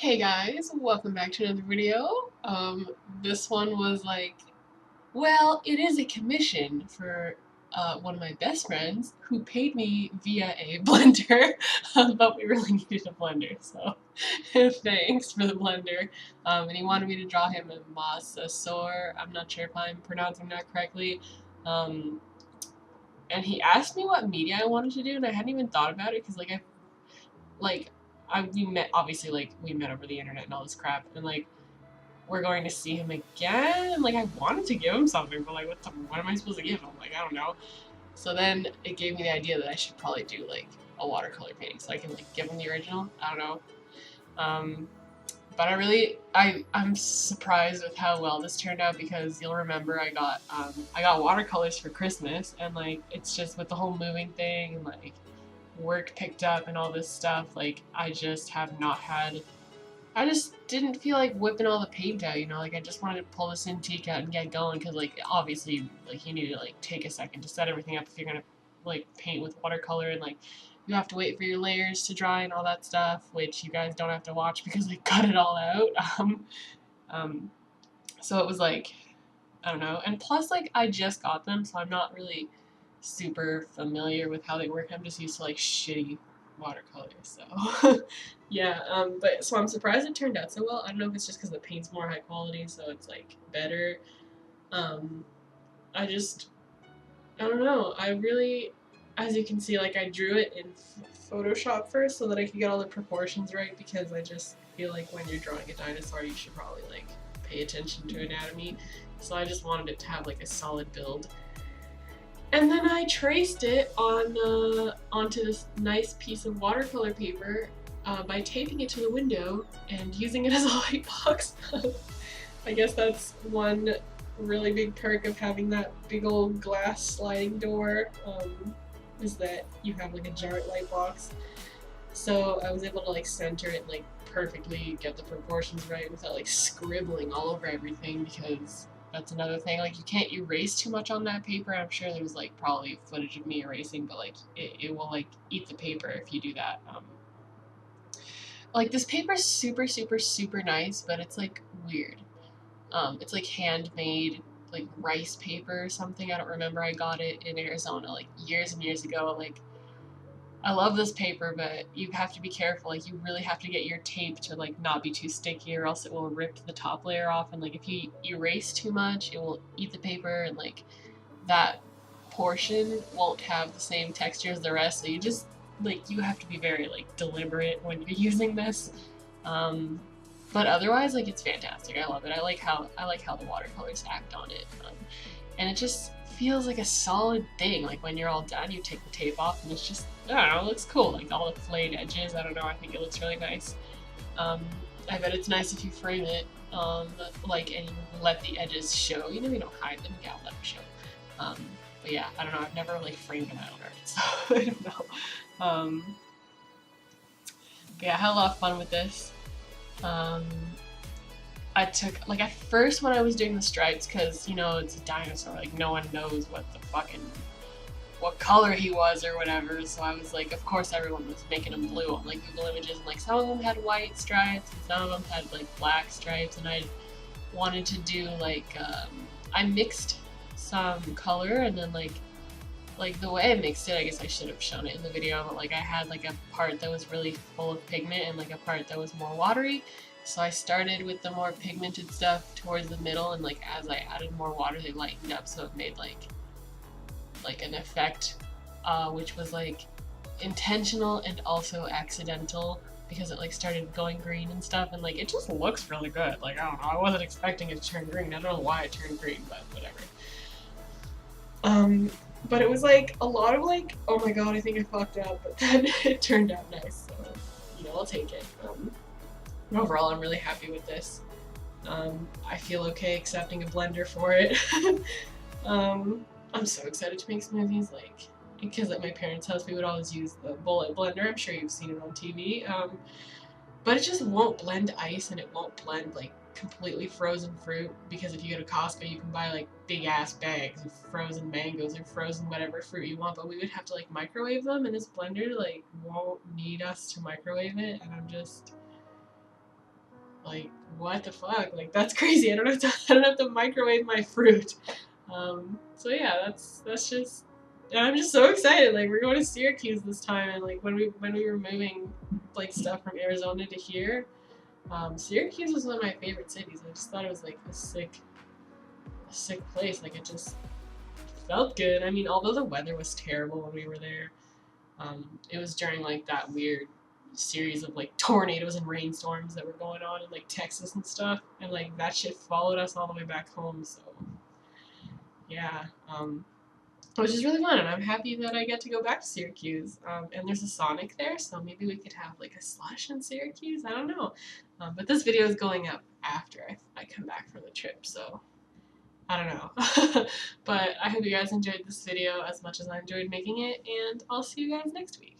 Hey guys, welcome back to another video. This one was like, well, it is a commission for one of my best friends who paid me via a blender, but we really needed a blender, so thanks for the blender. And he wanted me to draw him a Mosasaur. I'm not sure if I'm pronouncing that correctly. Um, and he asked me what media I wanted to do, and I hadn't even thought about it because like we met, obviously, like we met over the internet and all this crap, and like we're going to see him again, and like I wanted to give him something, but like what am I supposed to give him? Like, I don't know. So then it gave me the idea that I should probably do like a watercolor painting so I can like give him the original. I don't know. But I'm surprised with how well this turned out, because you'll remember I got watercolors for Christmas, and like it's just with the whole moving thing and like work picked up and all this stuff, like I just didn't feel like whipping all the paint out, you know, like I just wanted to pull this antique out and get going, because like obviously like you need to like take a second to set everything up if you're gonna like paint with watercolor, and like you have to wait for your layers to dry and all that stuff, which you guys don't have to watch because I cut it all out. Um, so it was like, I don't know, and plus like I just got them, so I'm not really super familiar with how they work. I'm just used to like shitty watercolors, so yeah. But so I'm surprised it turned out so well. I don't know if it's just because the paint's more high quality, so it's like better. Um, I just, I don't know. I really, as you can see, like I drew it in Photoshop first so that I could get all the proportions right, because I just feel like when you're drawing a dinosaur, you should probably like pay attention to anatomy. So I just wanted it to have like a solid build. And then I traced it onto this nice piece of watercolor paper by taping it to the window and using it as a light box. I guess that's one really big perk of having that big old glass sliding door, is that you have like a giant light box. So I was able to like center it like perfectly, get the proportions right without like scribbling all over everything, because that's another thing. Like you can't erase too much on that paper. I'm sure there's like probably footage of me erasing, but like it will like eat the paper if you do that. Like this paper is super super super nice, but it's like weird. It's like handmade, like rice paper or something. I don't remember. I got it in Arizona like years and years ago. Like I love this paper, but you have to be careful. Like you really have to get your tape to like not be too sticky, or else it will rip the top layer off. And like if you erase too much, it will eat the paper, and like that portion won't have the same texture as the rest. So you just like you have to be very like deliberate when you're using this. Um, but otherwise, like it's fantastic. I love it. I like how the watercolors act on it, and it just feels like a solid thing. Like when you're all done, you take the tape off, and it's just, I don't know, it looks cool. Like all the flayed edges. I don't know. I think it looks really nice. I bet it's nice if you frame it, like, and you let the edges show. You know, you don't hide them. You gotta let them show. But yeah, I don't know. I've never like framed my own art, so I don't know. But yeah, I had a lot of fun with this. I took, like at first when I was doing the stripes, because, you know, it's a dinosaur, like no one knows what color he was or whatever, so I was like, of course everyone was making them blue on like Google Images, and like some of them had white stripes, and some of them had like black stripes, and I wanted to do like, I mixed some color, and then like the way I mixed it, I guess I should have shown it in the video, but like I had like a part that was really full of pigment and like a part that was more watery. So I started with the more pigmented stuff towards the middle, and like as I added more water, they lightened up, so it made like an effect, which was like intentional and also accidental, because it like started going green and stuff, and like it just looks really good. Like I don't know, I wasn't expecting it to turn green. I don't know why it turned green, but whatever. But it was like a lot of like, oh my god, I think I fucked up, but then it turned out nice, so you know, I'll take it. But overall, I'm really happy with this. I feel okay accepting a blender for it. I'm so excited to make smoothies, like, because at my parents' house we would always use the bullet blender. I'm sure you've seen it on TV. But it just won't blend ice, and it won't blend like completely frozen fruit, because if you go to Costco you can buy like big ass bags of frozen mangoes or frozen whatever fruit you want, but we would have to like microwave them, and this blender like won't need us to microwave it, and I'm just Like, what the fuck? Like, that's crazy. I don't have to microwave my fruit. So yeah, that's just, and I'm just so excited. Like, we're going to Syracuse this time, and like when we were moving like stuff from Arizona to here, Syracuse was one of my favorite cities. I just thought it was like a sick place. Like, it just felt good. I mean, although the weather was terrible when we were there, it was during like that weird series of like tornadoes and rainstorms that were going on in like Texas and stuff, and like that shit followed us all the way back home. So yeah, which is really fun, and I'm happy that I get to go back to Syracuse. And there's a Sonic there, so maybe we could have like a slush in Syracuse. I don't know, but this video is going up after I come back from the trip, so I don't know. But I hope you guys enjoyed this video as much as I enjoyed making it, and I'll see you guys next week.